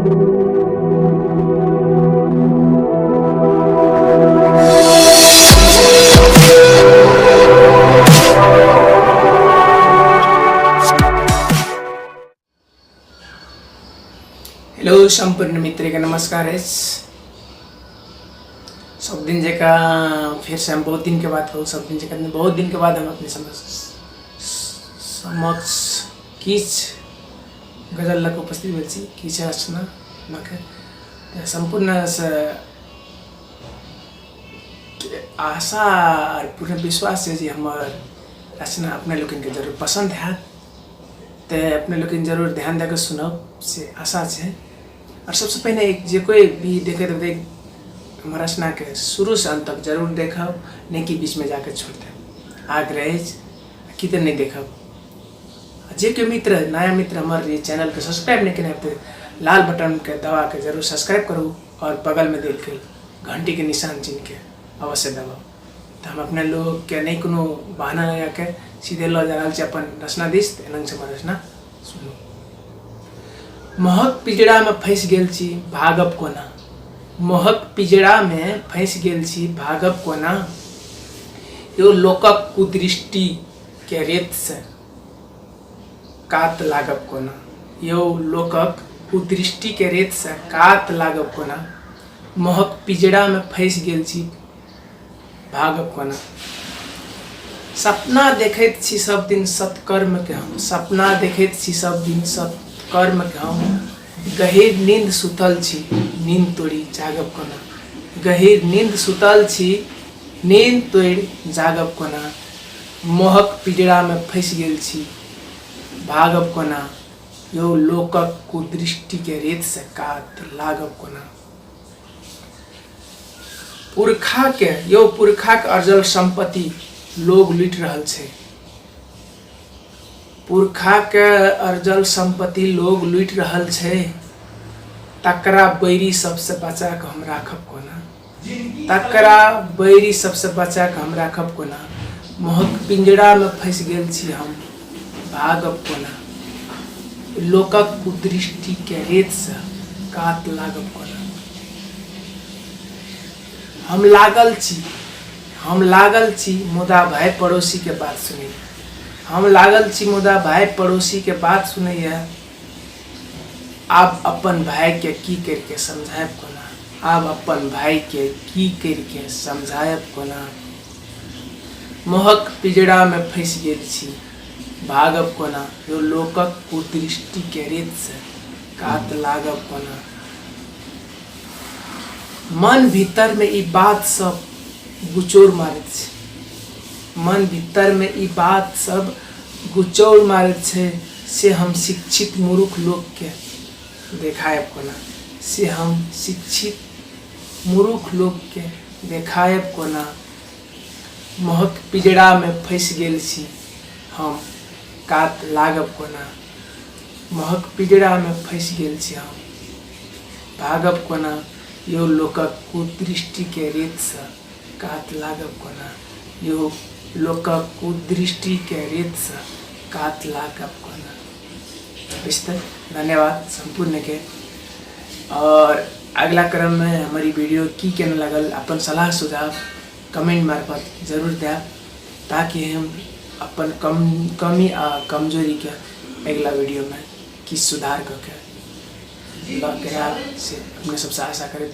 Hello संपूर्ण मित्र का नमस्कार है। सब दिन जैका फिर से हम बहुत दिन के बाद सब दिन जैका बहुत दिन के बाद हम अपने समक्ष किच गजल लग उपस्थित भेल किच रचना मके संपूर्ण आशा और पूर्ण विश्वास है जी हमार रचना अपने लोग के जरूर पसंद है तो अपने लोग जरूर ध्यान देकर सुनब से आशा है। और सबसे पहले एक जो कोई भी देखे तो देख हमारा रचना के शुरू से अंत तक जरूर देखब, नहीं कि बीच में जाकर छोड़ दे आग्रह किधर नहीं देखब। जे के मित्र नया मित्र हमारे ये चैनल के सब्सक्राइब नहीं करना तो लाल बटन के दबा के जरूर सब्सक्राइब करूँ और बगल में देख के घंटी के निशान चिन्ह के अवश्य दबाओ। तो हम अपने लोग के नहीं कोनो बहाना लगा के सीधे लो जा रहा अपन रचना दिस एनंग से रचना सुनो। महक पिजड़ा में फंस गेल छी भागब कोना, महक पिजड़ा में फंस गेल छी भागब कोना, यो लोकक कुदृष्टि के रेत से कात लागब कोना, यो लोकक कुदृष्टि के रेत से कात लागब कोना, महक पिजड़ा में फंस गेल छी भागब कोना। सपना देखैत छी सब दिन सत्कर्म के हम, सपना देखैत छी सब दिन सत्कर्म के हम, गहीर नींद सुतल छी नींद तोड़ी जागब कोना, गहीर नींद सुतल छी नींद तोड़ी जागब कोना, महक पिजड़ा में फंस गेल छी भागब कोना, यो लोकक कुदृष्टि के रेत से कात लागब कोना। पुरखा के यो पुरखा के अर्जल संपत्ति लोग लूट रहल छे, पुरखा के अर्जल संपत्ति लोग लूट रहल छे, तकरा बैरी सबसे बचा के हम राखब कोना, तकरा बैरी सबसे बचा के हम राखब कोना, महक पिंजड़ा में फंस गेल छी हम भागब कोना, लोकक कुदृष्टि के रेत से कात लागब कोना। हम लागल छी मुदा भाई पड़ोसी के बात सुनिए, हम लागल छी मुदा भाई पड़ोसी के बात सुनिए, आप अपन भाई के की करके समझाएब कोना, आप अपन भाई के की करके समझाएब कोना, महक पिजड़ा में फंस गेल छी भागब कोना, यो लोकक कुदृष्टि के रेत से कात लागब कोना। मन भीतर में ई बात सब गुचोर मारत छे, मन भीतर में ई बात सब गुचोर मारत छे, से हम शिक्षित मूर्ख लोग के देखायब कोना, से हम शिक्षित मूर्ख लोग के देखायब कोना, महक पिजड़ा में फंस गेल छी हम कात लागब कोना, महक पिजड़ा में फंस गेल छी हम भागब कोना, यो लोकक कुदृष्टि के रेत से कात लागब कोना, यो लोकक कुदृष्टि के रेत से कात लागब कोना। विस्तृत धन्यवाद संपूर्ण के। और अगला क्रम में हमारी वीडियो की केना लगल अपन सलाह सुझाव कमेंट मार्फत जरूर दें, ताकि हम अपन कमी आ कमजोरी के अगला वीडियो में की सुधार करके से अपने सबसे आशा करें।